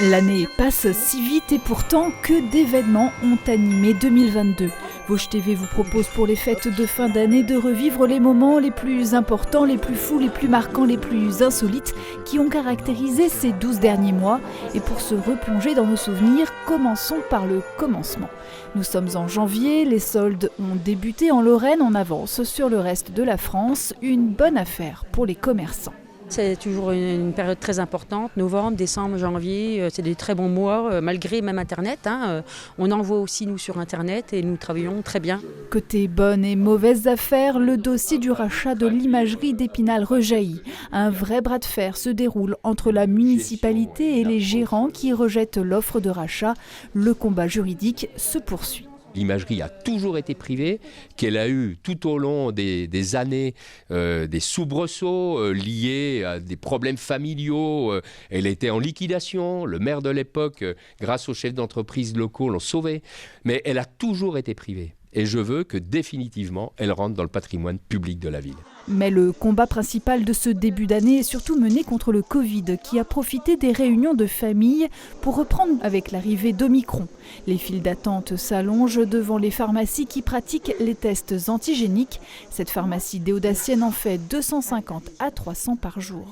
L'année passe si vite et pourtant que d'événements ont animé 2022. Vosges TV vous propose pour les fêtes de fin d'année de revivre les moments les plus importants, les plus fous, les plus marquants, les plus insolites qui ont caractérisé ces 12 derniers mois. Et pour se replonger dans nos souvenirs, commençons par le commencement. Nous sommes en janvier, les soldes ont débuté en Lorraine en avance sur le reste de la France. Une bonne affaire pour les commerçants. C'est toujours une période très importante, novembre, décembre, janvier, c'est des très bons mois, malgré même Internet. On envoie aussi nous sur Internet et nous travaillons très bien. Côté bonnes et mauvaises affaires, le dossier du rachat de l'imagerie d'Épinal rejaillit. Un vrai bras de fer se déroule entre la municipalité et les gérants qui rejettent l'offre de rachat. Le combat juridique se poursuit. L'imagerie a toujours été privée, qu'elle a eu tout au long des années des soubresauts liés à des problèmes familiaux. Elle était en liquidation. Le maire de l'époque, grâce aux chefs d'entreprise locaux, l'ont sauvée. Mais elle a toujours été privée. Et je veux que définitivement, elle rentre dans le patrimoine public de la ville. Mais le combat principal de ce début d'année est surtout mené contre le Covid, qui a profité des réunions de famille pour reprendre avec l'arrivée d'Omicron. Les files d'attente s'allongent devant les pharmacies qui pratiquent les tests antigéniques. Cette pharmacie déodacienne en fait 250 à 300 par jour.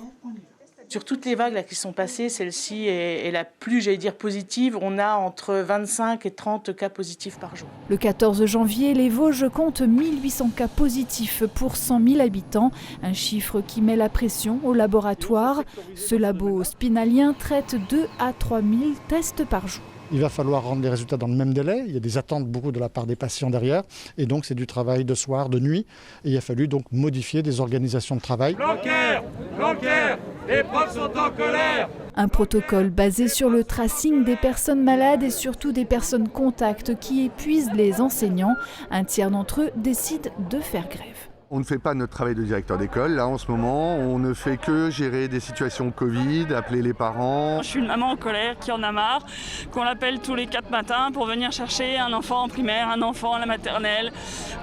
Sur toutes les vagues là, qui sont passées, celle-ci est la plus, positive. On a entre 25 et 30 cas positifs par jour. Le 14 janvier, les Vosges comptent 1800 cas positifs pour 100 000 habitants. Un chiffre qui met la pression au laboratoire. Ce labo spinalien traite 2 à 3 000 tests par jour. Il va falloir rendre les résultats dans le même délai. Il y a des attentes beaucoup de la part des patients derrière. Et donc c'est du travail de soir, de nuit. Et il a fallu donc modifier des organisations de travail. Blanquer, les profs sont en colère. Un protocole basé sur le tracing des personnes malades et surtout des personnes contacts qui épuisent les enseignants. Un tiers d'entre eux décide de faire grève. On ne fait pas notre travail de directeur d'école. Là, en ce moment, on ne fait que gérer des situations Covid, appeler les parents. Je suis une maman en colère qui en a marre, qu'on l'appelle tous les 4 matins pour venir chercher un enfant en primaire, un enfant à la maternelle,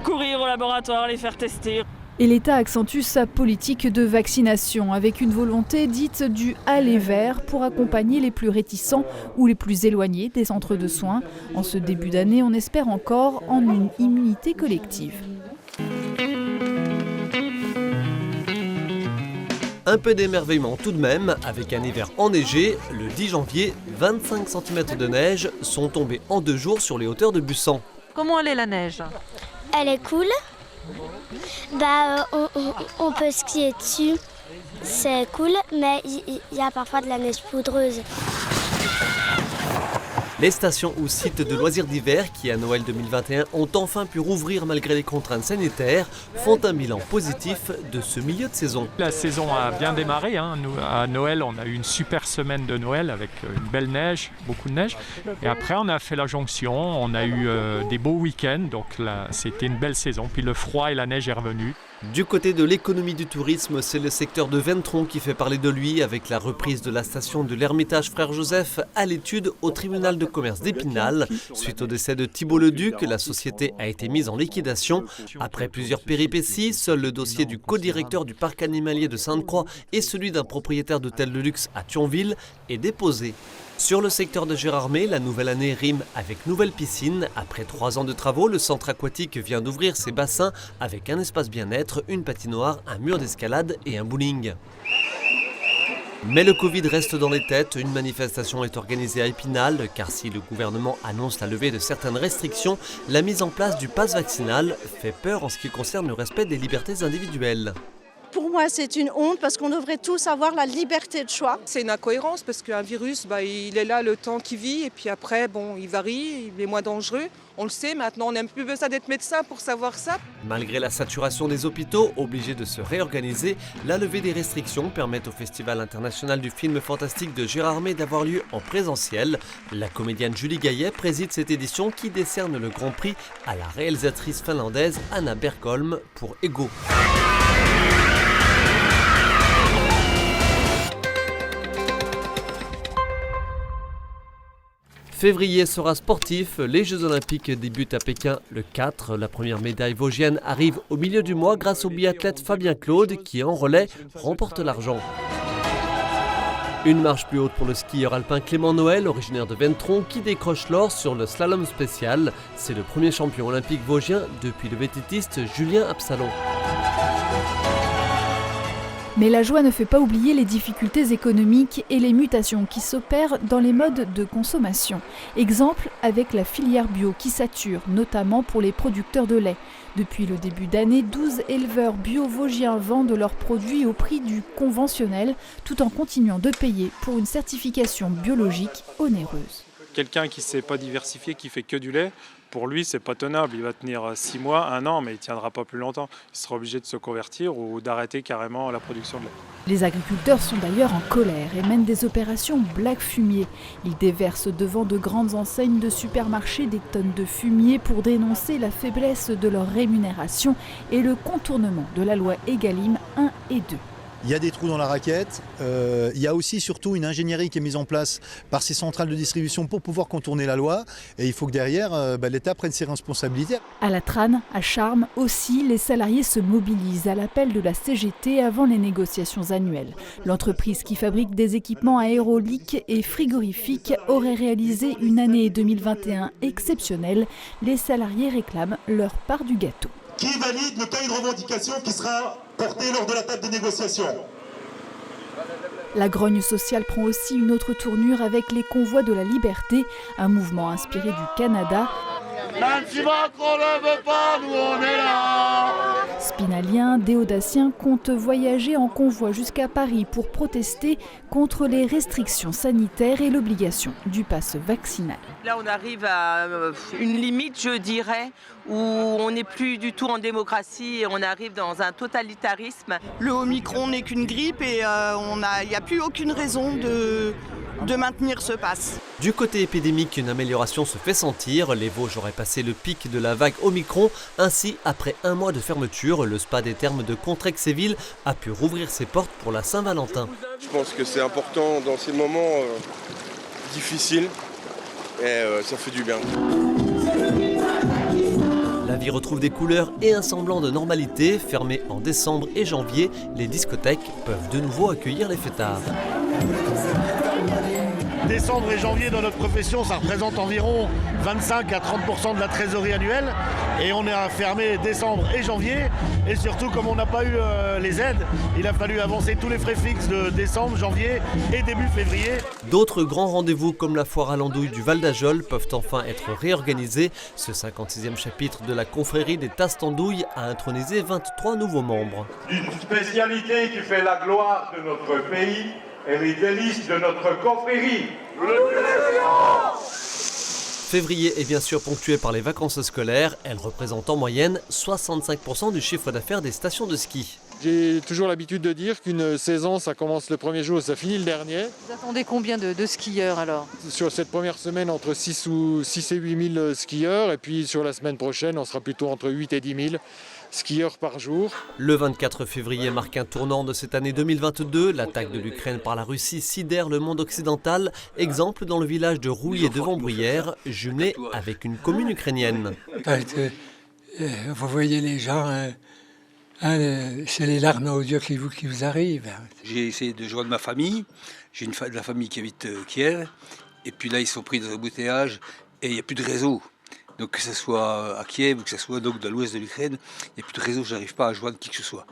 courir au laboratoire, les faire tester. Et l'État accentue sa politique de vaccination avec une volonté dite du aller vers pour accompagner les plus réticents ou les plus éloignés des centres de soins. En ce début d'année, on espère encore en une immunité collective. Un peu d'émerveillement tout de même, avec un hiver enneigé. Le 10 janvier, 25 cm de neige sont tombés en 2 jours sur les hauteurs de Bussan. Comment elle est la neige? Elle est cool. On peut skier dessus. C'est cool, mais il y a parfois de la neige poudreuse. Les stations ou sites de loisirs d'hiver qui, à Noël 2021, ont enfin pu rouvrir malgré les contraintes sanitaires, font un bilan positif de ce milieu de saison. La saison a bien démarré. Nous, à Noël, on a eu une super semaine de Noël avec une belle neige, beaucoup de neige. Et après, on a fait la jonction, on a eu des beaux week-ends. Donc là, c'était une belle saison. Puis le froid et la neige est revenu. Du côté de l'économie du tourisme, c'est le secteur de Ventron qui fait parler de lui avec la reprise de la station de l'Ermitage Frère Joseph à l'étude au tribunal de commerce d'Épinal. Suite au décès de Thibault Leduc, la société a été mise en liquidation. Après plusieurs péripéties, seul le dossier du codirecteur du parc animalier de Sainte-Croix et celui d'un propriétaire d'hôtel de luxe à Thionville est déposé. Sur le secteur de Gérardmer, la nouvelle année rime avec nouvelle piscine. Après 3 ans de travaux, le centre aquatique vient d'ouvrir ses bassins avec un espace bien-être, une patinoire, un mur d'escalade et un bowling. Mais le Covid reste dans les têtes. Une manifestation est organisée à Épinal, car si le gouvernement annonce la levée de certaines restrictions, la mise en place du pass vaccinal fait peur en ce qui concerne le respect des libertés individuelles. Pour moi, c'est une honte parce qu'on devrait tous avoir la liberté de choix. C'est une incohérence parce qu'un virus, il est là le temps qu'il vit et puis après, il varie, il est moins dangereux. On le sait maintenant, on n'a plus besoin d'être médecin pour savoir ça. Malgré la saturation des hôpitaux, obligés de se réorganiser, la levée des restrictions permet au Festival international du film fantastique de Gérardmer d'avoir lieu en présentiel. La comédienne Julie Gaillet préside cette édition qui décerne le Grand Prix à la réalisatrice finlandaise Anna Bergholm pour Ego. Février sera sportif, les Jeux Olympiques débutent à Pékin le 4. La première médaille vosgienne arrive au milieu du mois grâce au biathlète Fabien Claude qui en relais remporte l'argent. Une marche plus haute pour le skieur alpin Clément Noël, originaire de Ventron, qui décroche l'or sur le slalom spécial. C'est le premier champion olympique vosgien depuis le vététiste Julien Absalon. Mais la joie ne fait pas oublier les difficultés économiques et les mutations qui s'opèrent dans les modes de consommation. Exemple avec la filière bio qui sature, notamment pour les producteurs de lait. Depuis le début d'année, 12 éleveurs bio vosgiens vendent leurs produits au prix du conventionnel, tout en continuant de payer pour une certification biologique onéreuse. Quelqu'un qui ne s'est pas diversifié, qui fait que du lait, pour lui, c'est pas tenable. Il va tenir 6 mois, 1 an, mais il ne tiendra pas plus longtemps. Il sera obligé de se convertir ou d'arrêter carrément la production de lait. Les agriculteurs sont d'ailleurs en colère et mènent des opérations black fumier. Ils déversent devant de grandes enseignes de supermarchés des tonnes de fumier pour dénoncer la faiblesse de leur rémunération et le contournement de la loi Egalim 1 et 2. Il y a des trous dans la raquette, il y a aussi surtout une ingénierie qui est mise en place par ces centrales de distribution pour pouvoir contourner la loi et il faut que derrière l'État prenne ses responsabilités. À la Trane, à Charmes aussi, les salariés se mobilisent à l'appel de la CGT avant les négociations annuelles. L'entreprise qui fabrique des équipements aérauliques et frigorifiques aurait réalisé une année 2021 exceptionnelle. Les salariés réclament leur part du gâteau. Qui valide le cahier de revendication qui sera porté lors de la table de négociation? La grogne sociale prend aussi une autre tournure avec les convois de la liberté, un mouvement inspiré du Canada. Nancy Macron ne veut pas, nous on est là. Spinaliens, des Audaciens comptent voyager en convoi jusqu'à Paris pour protester contre les restrictions sanitaires et l'obligation du pass vaccinal. Là, on arrive à une limite, je dirais, où on n'est plus du tout en démocratie et on arrive dans un totalitarisme. Le Omicron n'est qu'une grippe et il n'y a plus aucune raison de maintenir ce pass. Du côté épidémique, une amélioration se fait sentir. Les Vosges auraient passé le pic de la vague Omicron. Ainsi, après 1 mois de fermeture, le spa des Thermes de Contrexéville a pu rouvrir ses portes pour la Saint-Valentin. Je pense que c'est important dans ces moments difficiles et ça fait du bien. La vie retrouve des couleurs et un semblant de normalité. Fermées en décembre et janvier, les discothèques peuvent de nouveau accueillir les fêtards. Décembre et janvier dans notre profession, ça représente environ 25 à 30% de la trésorerie annuelle. Et on est fermé décembre et janvier. Et surtout, comme on n'a pas eu les aides, il a fallu avancer tous les frais fixes de décembre, janvier et début février. D'autres grands rendez-vous comme la foire à l'andouille du Val d'Ajol peuvent enfin être réorganisés. Ce 56e chapitre de la confrérie des Tasses d'Andouille a intronisé 23 nouveaux membres. Une spécialité qui fait la gloire de notre pays et les délices de notre confrérie. Février est bien sûr ponctué par les vacances scolaires. Elles représentent en moyenne 65% du chiffre d'affaires des stations de ski. J'ai toujours l'habitude de dire qu'une saison, ça commence le premier jour et ça finit le dernier. Vous attendez combien de skieurs alors? Sur cette première semaine, entre 6 et 8 000 skieurs. Et puis sur la semaine prochaine, on sera plutôt entre 8 et 10 000 skieurs par jour. Le 24 février marque un tournant de cette année 2022. L'attaque de l'Ukraine par la Russie sidère le monde occidental. Exemple dans le village de Roulier-Devant-Bruyères, jumelé avec une commune ukrainienne. Vous voyez les gens, c'est les larmes aux yeux qui vous arrivent. J'ai essayé de joindre ma famille. J'ai de la famille qui habite Kiev. Et puis là, ils sont pris dans un embouteillage et il n'y a plus de réseau. Donc que ce soit à Kiev ou que ce soit donc dans l'ouest de l'Ukraine, il n'y a plus de réseau, je n'arrive pas à joindre qui que ce soit.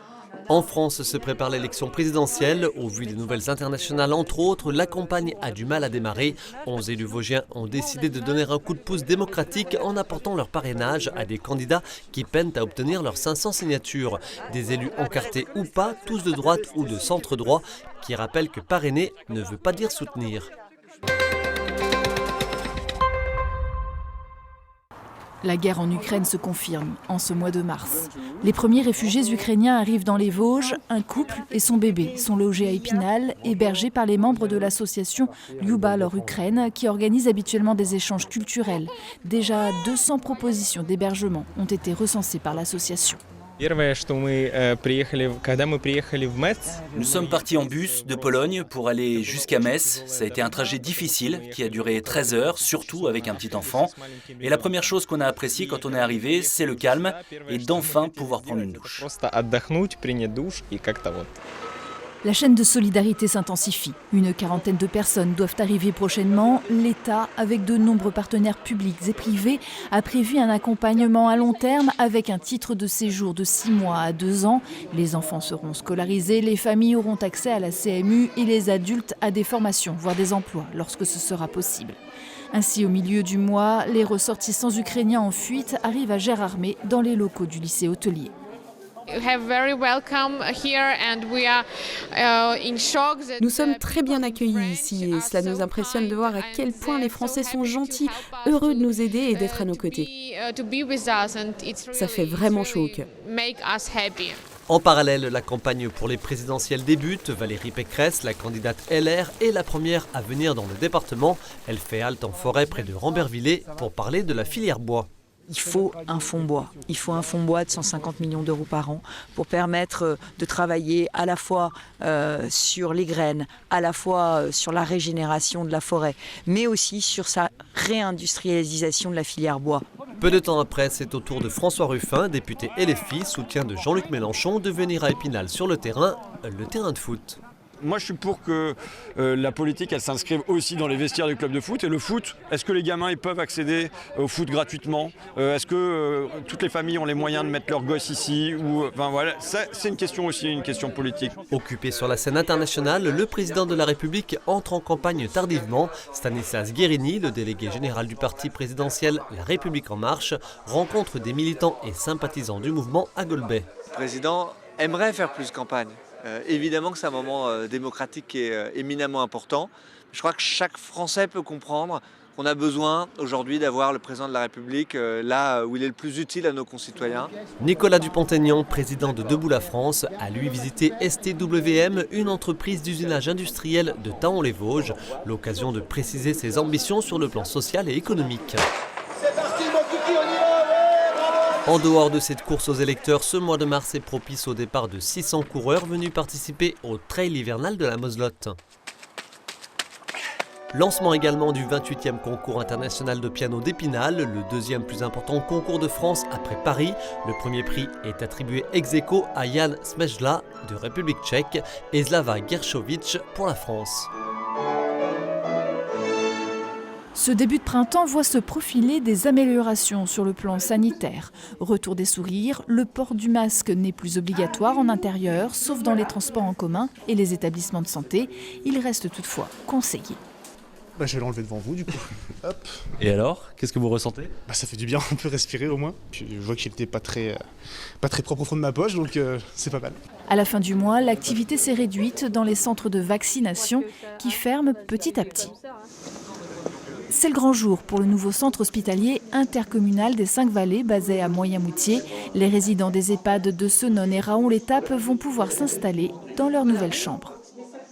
En France se prépare l'élection présidentielle. Au vu des nouvelles internationales, entre autres, la campagne a du mal à démarrer. 11 élus vosgiens ont décidé de donner un coup de pouce démocratique en apportant leur parrainage à des candidats qui peinent à obtenir leurs 500 signatures. Des élus encartés ou pas, tous de droite ou de centre droit, qui rappellent que parrainer ne veut pas dire soutenir. La guerre en Ukraine se confirme en ce mois de mars. Les premiers réfugiés ukrainiens arrivent dans les Vosges. Un couple et son bébé sont logés à Épinal, hébergés par les membres de l'association Lyubal or Ukraine qui organise habituellement des échanges culturels. Déjà 200 propositions d'hébergement ont été recensées par l'association. Nous sommes partis en bus de Pologne pour aller jusqu'à Metz. Ça a été un trajet difficile qui a duré 13 heures, surtout avec un petit enfant. Et la première chose qu'on a appréciée quand on est arrivé, c'est le calme et d'enfin pouvoir prendre une douche. La chaîne de solidarité s'intensifie. Une quarantaine de personnes doivent arriver prochainement. L'État, avec de nombreux partenaires publics et privés, a prévu un accompagnement à long terme avec un titre de séjour de 6 mois à 2 ans. Les enfants seront scolarisés, les familles auront accès à la CMU et les adultes à des formations, voire des emplois, lorsque ce sera possible. Ainsi, au milieu du mois, les ressortissants ukrainiens en fuite arrivent à Gérardmer, dans les locaux du lycée hôtelier. Nous sommes très bien accueillis ici et cela nous impressionne de voir à quel point les Français sont gentils, heureux de nous aider et d'être à nos côtés. Ça fait vraiment chaud au cœur. En parallèle, la campagne pour les présidentielles débute. Valérie Pécresse, la candidate LR, est la première à venir dans le département. Elle fait halte en forêt près de Rambervillers pour parler de la filière bois. Il faut un fonds bois. Il faut un fonds bois de 150 millions d'euros par an pour permettre de travailler à la fois sur les graines, à la fois sur la régénération de la forêt, mais aussi sur sa réindustrialisation de la filière bois. Peu de temps après, c'est au tour de François Ruffin, député LFI, soutien de Jean-Luc Mélenchon, de venir à Épinal sur le terrain de foot. Moi, je suis pour que la politique, elle s'inscrive aussi dans les vestiaires du club de foot. Et le foot, est-ce que les gamins ils peuvent accéder au foot gratuitement ? Est-ce que toutes les familles ont les moyens de mettre leurs gosses ici ? Enfin, voilà, c'est une question aussi, une question politique. Occupé sur la scène internationale, le président de la République entre en campagne tardivement. Stanislas Guerini, le délégué général du parti présidentiel La République En Marche, rencontre des militants et sympathisants du mouvement à Golbey. Le président aimerait faire plus campagne. Évidemment que c'est un moment démocratique qui est éminemment important. Je crois que chaque Français peut comprendre qu'on a besoin aujourd'hui d'avoir le président de la République là où il est le plus utile à nos concitoyens. Nicolas Dupont-Aignan, président de Debout la France, a lui visité STWM, une entreprise d'usinage industriel de Thaon-les-Vosges. L'occasion de préciser ses ambitions sur le plan social et économique. En dehors de cette course aux électeurs, ce mois de mars est propice au départ de 600 coureurs venus participer au trail hivernal de la Moselotte. Lancement également du 28e concours international de piano d'Épinal, le deuxième plus important concours de France après Paris. Le premier prix est attribué ex aequo à Jan Smejla de République tchèque et Slava Gershovic pour la France. Ce début de printemps voit se profiler des améliorations sur le plan sanitaire. Retour des sourires, le port du masque n'est plus obligatoire en intérieur, sauf dans les transports en commun et les établissements de santé. Il reste toutefois conseillé. Je vais l'enlever devant vous du coup. Hop. Et alors, qu'est-ce que vous ressentez ? Ça fait du bien, on peut respirer au moins. Puis je vois qu'il n'était pas très propre au fond de ma poche, donc c'est pas mal. À la fin du mois, l'activité s'est réduite dans les centres de vaccination qui ferment petit à petit. C'est le grand jour pour le nouveau centre hospitalier intercommunal des 5 Vallées basé à Moyen-Moutier. Les résidents des EHPAD de Senones et Raon-l'Étape vont pouvoir s'installer dans leur nouvelle chambre.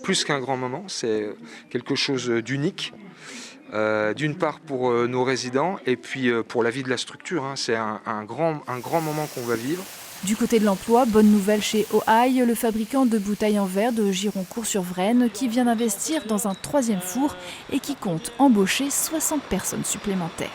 Plus qu'un grand moment, c'est quelque chose d'unique. D'une part pour nos résidents et puis pour la vie de la structure. C'est un grand moment qu'on va vivre. Du côté de l'emploi, bonne nouvelle chez Ohaï, le fabricant de bouteilles en verre de Gironcourt-sur-Vraine qui vient d'investir dans un 3e four et qui compte embaucher 60 personnes supplémentaires.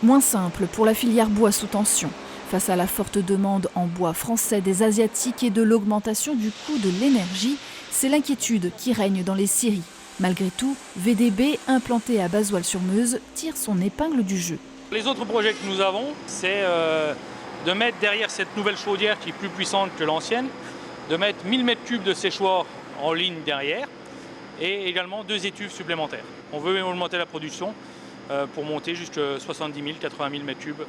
Moins simple pour la filière bois sous tension. Face à la forte demande en bois français des Asiatiques et de l'augmentation du coût de l'énergie, c'est l'inquiétude qui règne dans les scieries. Malgré tout, VDB, implanté à Bazoilles-sur-Meuse, tire son épingle du jeu. Les autres projets que nous avons, c'est de mettre derrière cette nouvelle chaudière qui est plus puissante que l'ancienne, de mettre 1000 m3 de séchoir en ligne derrière et également 2 étuves supplémentaires. On veut augmenter la production pour monter jusqu'à 70 000, 80 000 m3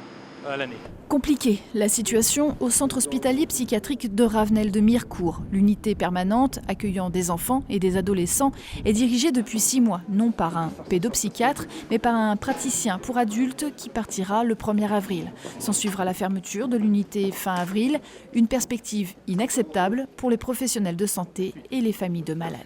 à l'année. Compliquée, la situation au centre hospitalier psychiatrique de Ravenel de Mirecourt. L'unité permanente accueillant des enfants et des adolescents est dirigée depuis 6 mois, non par un pédopsychiatre, mais par un praticien pour adultes qui partira le 1er avril. S'en suivra la fermeture de l'unité fin avril, une perspective inacceptable pour les professionnels de santé et les familles de malades.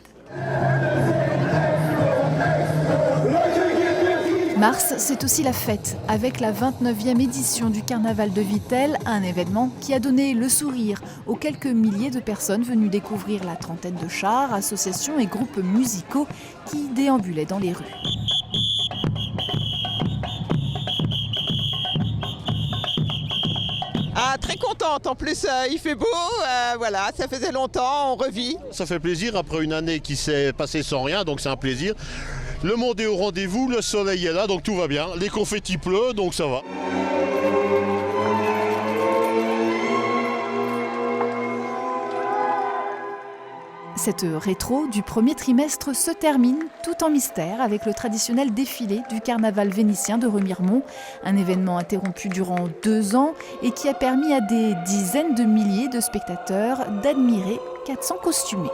Mars, c'est aussi la fête, avec la 29e édition du Carnaval de Vittel, un événement qui a donné le sourire aux quelques milliers de personnes venues découvrir la trentaine de chars, associations et groupes musicaux qui déambulaient dans les rues. Ah, très contente, en plus il fait beau, voilà, ça faisait longtemps, on revit. Ça fait plaisir après une année qui s'est passée sans rien, donc c'est un plaisir. Le monde est au rendez-vous, le soleil est là, donc tout va bien. Les confettis pleuvent, donc ça va. Cette rétro du premier trimestre se termine tout en mystère avec le traditionnel défilé du carnaval vénitien de Remiremont, un événement interrompu durant 2 ans et qui a permis à des dizaines de milliers de spectateurs d'admirer 400 costumés.